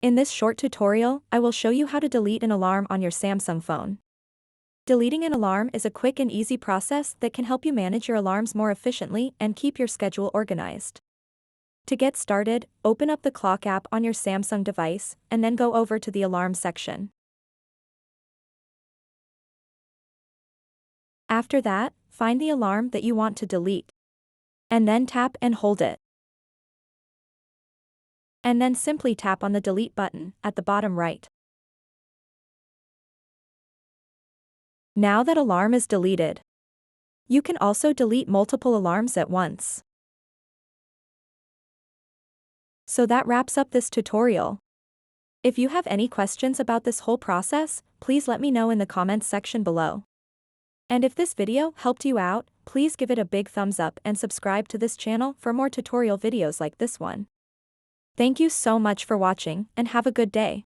In this short tutorial, I will show you how to delete an alarm on your Samsung phone. Deleting an alarm is a quick and easy process that can help you manage your alarms more efficiently and keep your schedule organized. To get started, open up the clock app on your Samsung device and then go over to the alarm section. After that, find the alarm that you want to delete. And then tap and hold it. And then simply tap on the delete button at the bottom right. Now that alarm is deleted. You can also delete multiple alarms at once. So that wraps up this tutorial. If you have any questions about this whole process, please let me know in the comments section below. And if this video helped you out, please give it a big thumbs up and subscribe to this channel for more tutorial videos like this one. Thank you so much for watching and have a good day.